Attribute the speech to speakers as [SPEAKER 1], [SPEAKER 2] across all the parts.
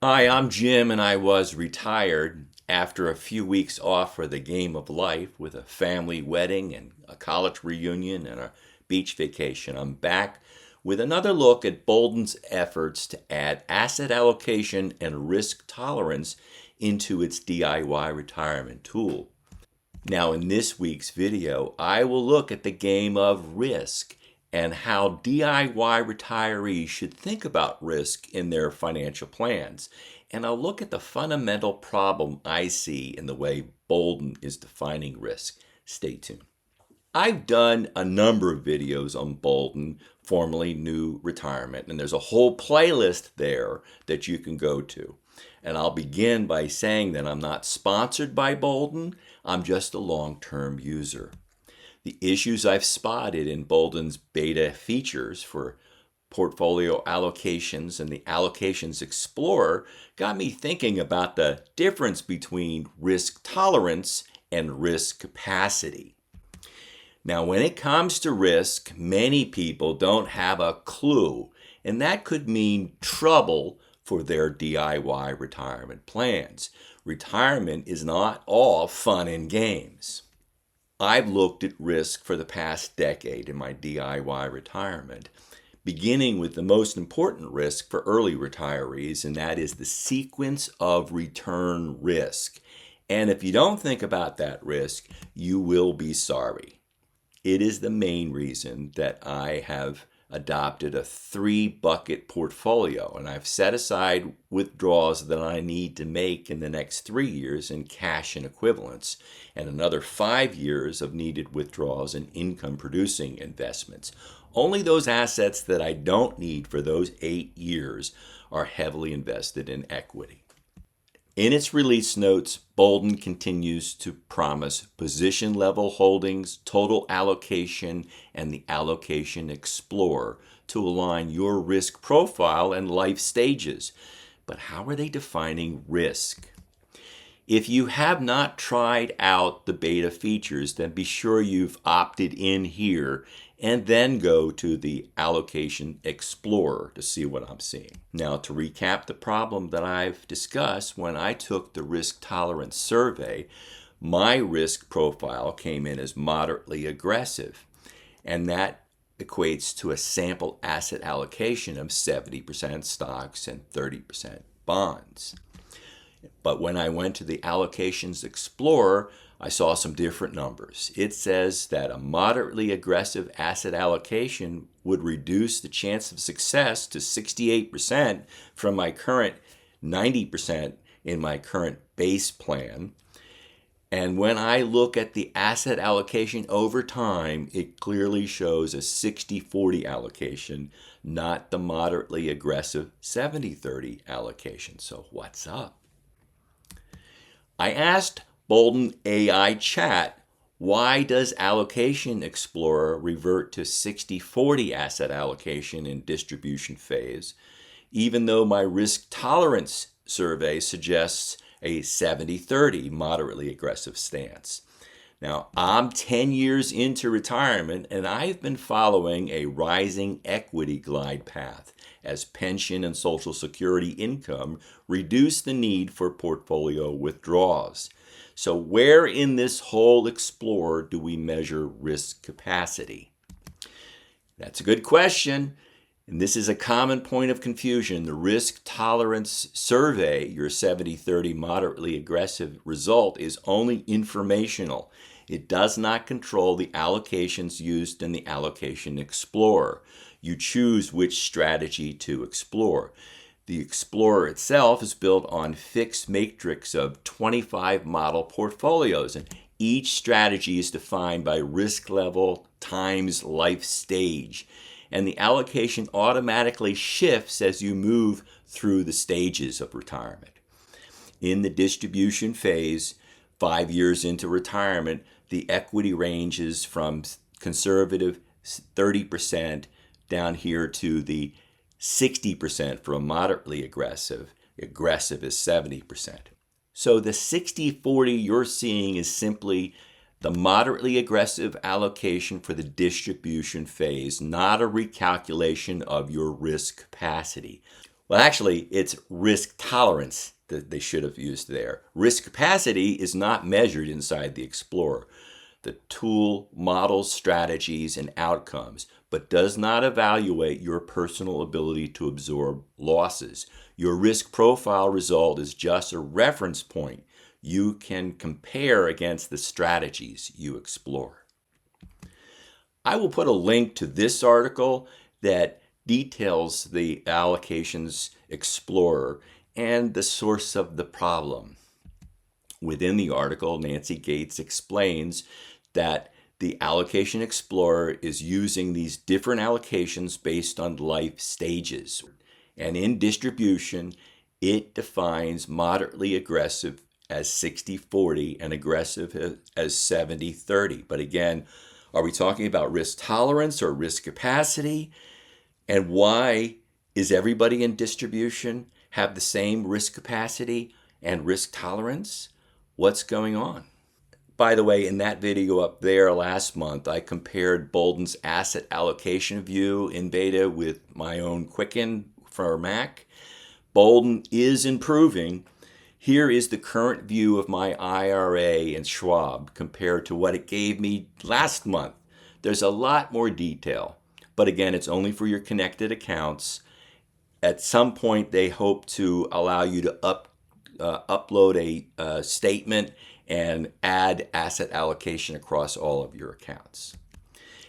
[SPEAKER 1] Hi, I'm Jim, and I was retired after a few weeks off for the game of life with a family wedding and a college reunion and a beach vacation. I'm back with another look at Boldin's efforts to add asset allocation and risk tolerance into its DIY retirement tool. Now, in this week's video, I will look at the game of risk and how DIY retirees should think about risk in their financial plans. And I'll look at the fundamental problem I see in the way Boldin is defining risk. Stay tuned. I've done a number of videos on Boldin, formerly New Retirement, and there's a whole playlist there that you can go to. And I'll begin by saying that I'm not sponsored by Boldin, I'm just a long-term user. The issues I've spotted in Boldin's beta features for portfolio allocations and the Allocations Explorer got me thinking about the difference between risk tolerance and risk capacity. Now, when it comes to risk, many people don't have a clue, and that could mean trouble for their DIY retirement plans. Retirement is not all fun and games. I've looked at risk for the past decade in my DIY retirement, beginning with the most important risk for early retirees, and that is the sequence of return risk. And if you don't think about that risk, you will be sorry. It is the main reason that I have adopted a 3-bucket portfolio, and I've set aside withdrawals that I need to make in the next 3 years in cash and equivalents, and another 5 years of needed withdrawals in income-producing investments. Only those assets that I don't need for those 8 years are heavily invested in equity. In its release notes, Boldin continues to promise position-level holdings, total allocation, and the Allocation Explorer to align your risk profile and life stages. But how are they defining risk? If you have not tried out the beta features, then be sure you've opted in here and then go to the Allocation Explorer to see what I'm seeing. Now, to recap the problem that I've discussed, when I took the risk tolerance survey, my risk profile came in as moderately aggressive, and that equates to a sample asset allocation of 70% stocks and 30% bonds. But when I went to the Allocations Explorer, I saw some different numbers. It says that a moderately aggressive asset allocation would reduce the chance of success to 68% from my current 90% in my current base plan. And when I look at the asset allocation over time, it clearly shows a 60-40 allocation, not the moderately aggressive 70-30 allocation. So what's up? I asked Boldin AI chat, why does Allocation Explorer revert to 60-40 asset allocation in distribution phase, even though my risk tolerance survey suggests a 70-30 moderately aggressive stance? Now, I'm 10 years into retirement, and I've been following a rising equity glide path as pension and Social Security income reduce the need for portfolio withdrawals. So where in this whole Explorer do we measure risk capacity? That's a good question. And this is a common point of confusion. The risk tolerance survey, your 70-30 moderately aggressive result, is only informational. It does not control the allocations used in the Allocation Explorer. You choose which strategy to explore. The Explorer itself is built on fixed matrix of 25 model portfolios, and each strategy is defined by risk level times life stage. And the allocation automatically shifts as you move through the stages of retirement. In the distribution phase, 5 years into retirement, the equity ranges from conservative 30% down here to the 60% for a moderately aggressive. Aggressive is 70%. So the 60-40 you're seeing is simply the moderately aggressive allocation for the distribution phase, not a recalculation of your risk capacity. Well, actually, it's risk tolerance that they should have used there. Risk capacity is not measured inside the Explorer. The tool models strategies and outcomes, but does not evaluate your personal ability to absorb losses. Your risk profile result is just a reference point you can compare against the strategies you explore. I will put a link to this article that details the Allocations Explorer and the source of the problem. Within the article, Nancy Gates explains that the Allocation Explorer is using these different allocations based on life stages. And in distribution, it defines moderately aggressive as 60-40 and aggressive as 70-30. But again, are we talking about risk tolerance or risk capacity? And why is everybody in distribution have the same risk capacity and risk tolerance? What's going on? By the way, in that video up there last month, I compared Boldin's asset allocation view in beta with my own Quicken for Mac. Boldin is improving. Here is the current view of my IRA and Schwab compared to what it gave me last month. There's a lot more detail, but again, it's only for your connected accounts. At some point, they hope to allow you to upload a statement and add asset allocation across all of your accounts.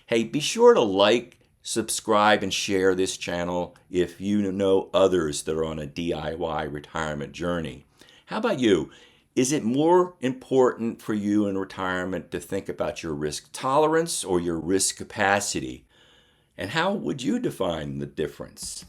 [SPEAKER 1] Hey, be sure to like, subscribe, and share this channel if you know others that are on a DIY retirement journey. How about you? Is it more important for you in retirement to think about your risk tolerance or your risk capacity? And how would you define the difference?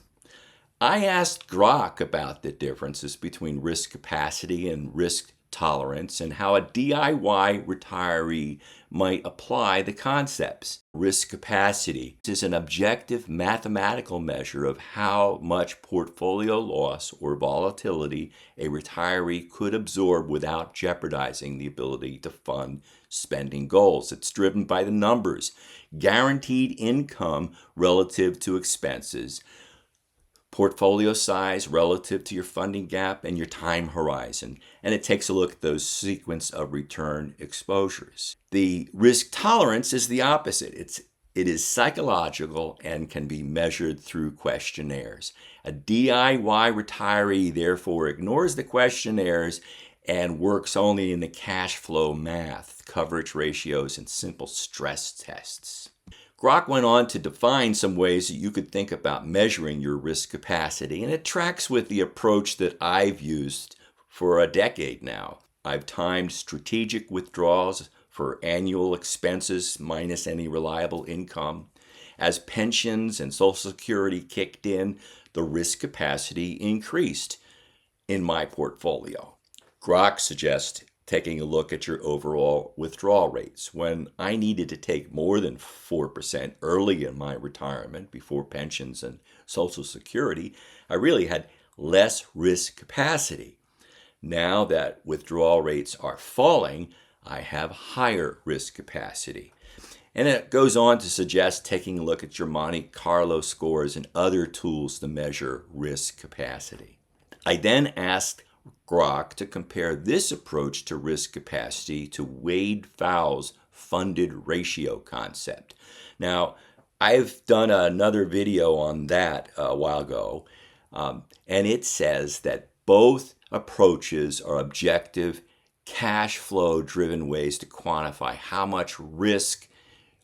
[SPEAKER 1] I asked Grok about the differences between risk capacity and risk tolerance and how a DIY retiree might apply the concepts. Risk capacity is an objective mathematical measure of how much portfolio loss or volatility a retiree could absorb without jeopardizing the ability to fund spending goals. It's driven by the numbers, guaranteed income relative to expenses, portfolio size relative to your funding gap, and your time horizon. And it takes a look at those sequence of return exposures. The risk tolerance is the opposite. It is psychological and can be measured through questionnaires. A DIY retiree, therefore, ignores the questionnaires and works only in the cash flow math, coverage ratios, and simple stress tests. Grok went on to define some ways that you could think about measuring your risk capacity, and it tracks with the approach that I've used for a decade now. I've timed strategic withdrawals for annual expenses minus any reliable income. As pensions and Social Security kicked in, the risk capacity increased in my portfolio. Grok suggests taking a look at your overall withdrawal rates. When I needed to take more than 4% early in my retirement before pensions and Social Security, I really had less risk capacity. Now that withdrawal rates are falling, I have higher risk capacity. And it goes on to suggest taking a look at your Monte Carlo scores and other tools to measure risk capacity. I then asked Grok to compare this approach to risk capacity to Wade Pfau's funded ratio concept. Now, I've done another video on that a while ago, and it says that both approaches are objective, cash flow driven ways to quantify how much risk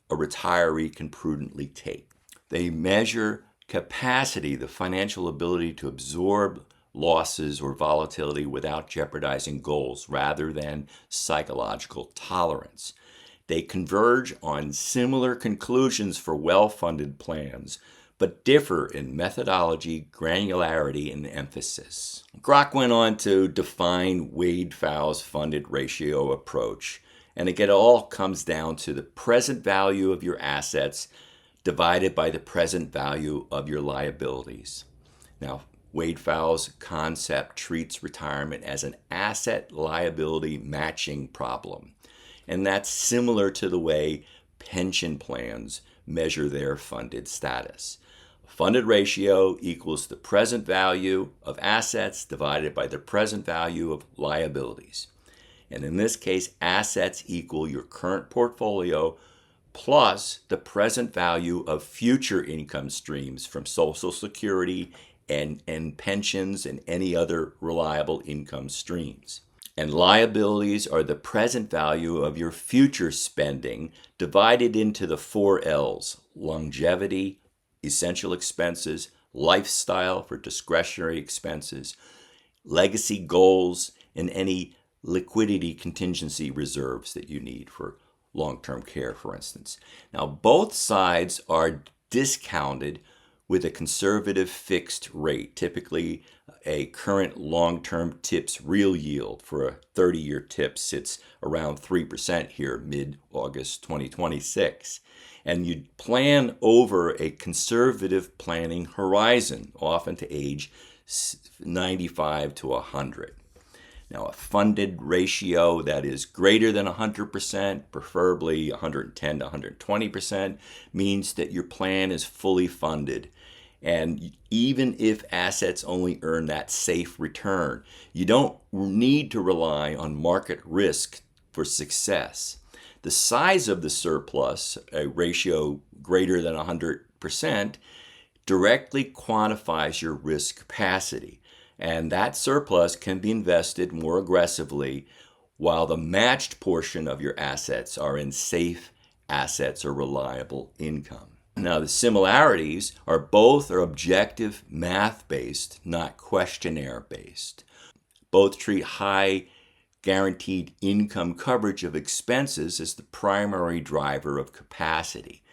[SPEAKER 1] a retiree can prudently take. They measure capacity, the financial ability to absorb losses or volatility without jeopardizing goals, rather than psychological tolerance. They converge on similar conclusions for well-funded plans, but differ in methodology, granularity, and emphasis. Grok went on to define Wade Pfau's funded ratio approach, and again, it all comes down to the present value of your assets divided by the present value of your liabilities. Now, Wade Pfau's concept treats retirement as an asset liability matching problem. And that's similar to the way pension plans measure their funded status. Funded ratio equals the present value of assets divided by the present value of liabilities. And in this case, assets equal your current portfolio plus the present value of future income streams from Social Security and pensions and any other reliable income streams. And liabilities are the present value of your future spending divided into the 4 L's: longevity, essential expenses, lifestyle for discretionary expenses, legacy goals, and any liquidity contingency reserves that you need for long-term care, for instance. Now, both sides are discounted with a conservative fixed rate, typically a current long-term TIPS real yield for a 30-year TIPS sits around 3% here mid-August 2026. And you plan over a conservative planning horizon, often to age 95 to 100. Now, a funded ratio that is greater than 100%, preferably 110 to 120%, means that your plan is fully funded. And even if assets only earn that safe return, you don't need to rely on market risk for success. The size of the surplus, a ratio greater than 100%, directly quantifies your risk capacity. And that surplus can be invested more aggressively while the matched portion of your assets are in safe assets or reliable income. Now, the similarities are both are objective math-based, not questionnaire-based. Both treat high guaranteed income coverage of expenses as the primary driver of capacity.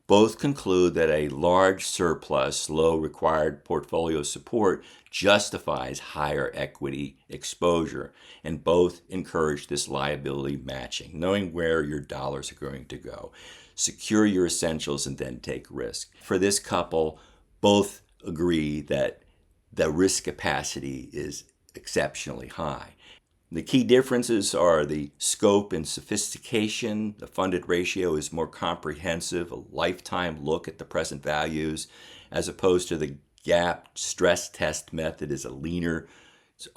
[SPEAKER 1] Both conclude that a large surplus, low required portfolio support justifies higher equity exposure, and both encourage this liability matching, knowing where your dollars are going to go. Secure your essentials and then take risk. For this couple, both agree that the risk capacity is exceptionally high. The key differences are the scope and sophistication. The funded ratio is more comprehensive, a lifetime look at the present values, as opposed to the gap stress test method is a leaner,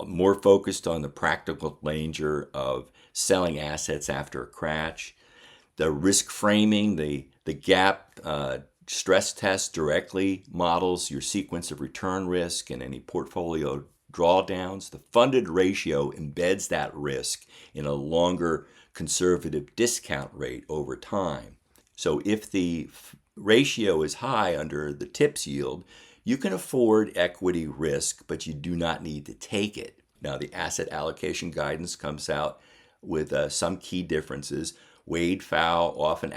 [SPEAKER 1] more focused on the practical danger of selling assets after a crash. The risk framing, the gap stress test directly models your sequence of return risk and any portfolio drawdowns. The funded ratio embeds that risk in a longer conservative discount rate over time. So if the ratio is high under the TIPS yield, you can afford equity risk, but you do not need to take it. Now, the asset allocation guidance comes out with some key differences. Wade Pfau often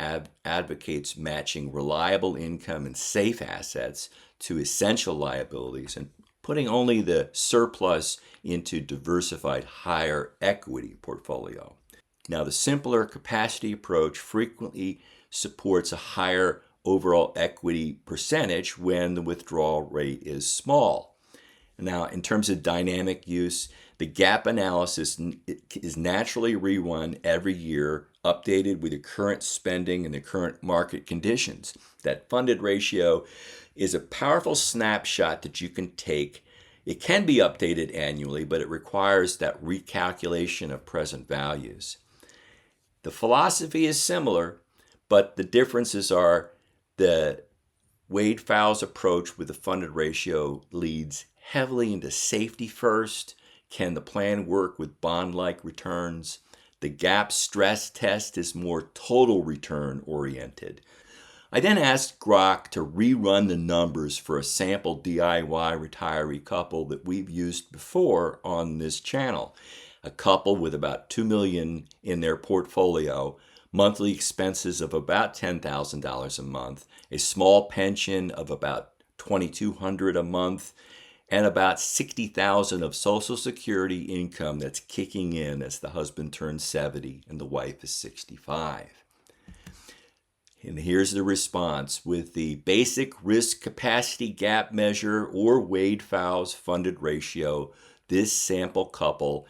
[SPEAKER 1] advocates matching reliable income and safe assets to essential liabilities and putting only the surplus into diversified higher equity portfolio. Now, the simpler capacity approach frequently supports a higher overall equity percentage when the withdrawal rate is small. Now, in terms of dynamic use, the gap analysis is naturally rerun every year, updated with the current spending and the current market conditions. That funded ratio is a powerful snapshot that you can take. It can be updated annually, but it requires that recalculation of present values. The philosophy is similar, but the differences are the Wade Pfau's approach with the funded ratio leads heavily into safety first. Can the plan work with bond-like returns? The gap stress test is more total return oriented. I then asked Grok to rerun the numbers for a sample DIY retiree couple that we've used before on this channel. A couple with about $2 million in their portfolio, monthly expenses of about $10,000 a month, a small pension of about $2,200 a month, and about $60,000 of Social Security income that's kicking in as the husband turns 70 and the wife is 65. And here's the response. With the basic risk capacity gap measure or Wade Pfau's funded ratio, this sample couple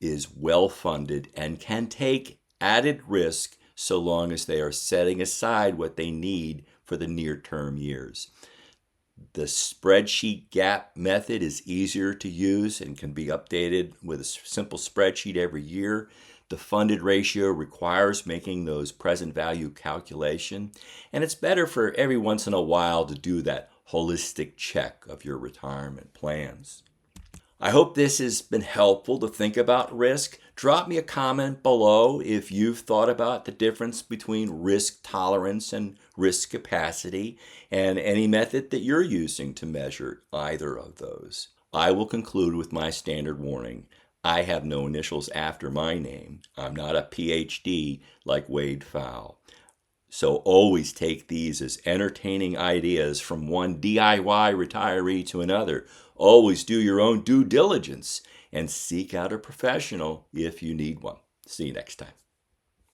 [SPEAKER 1] is well funded and can take added risk so long as they are setting aside what they need for the near-term years. The spreadsheet gap method is easier to use and can be updated with a simple spreadsheet every year. The funded ratio requires making those present value calculation, and it's better for every once in a while to do that holistic check of your retirement plans. I hope this has been helpful to think about risk. Drop me a comment below if you've thought about the difference between risk tolerance and risk capacity and any method that you're using to measure either of those. I will conclude with my standard warning. I have no initials after my name. I'm not a PhD like Wade Pfau. So always take these as entertaining ideas from one DIY retiree to another. Always do your own due diligence and seek out a professional if you need one. See you next time.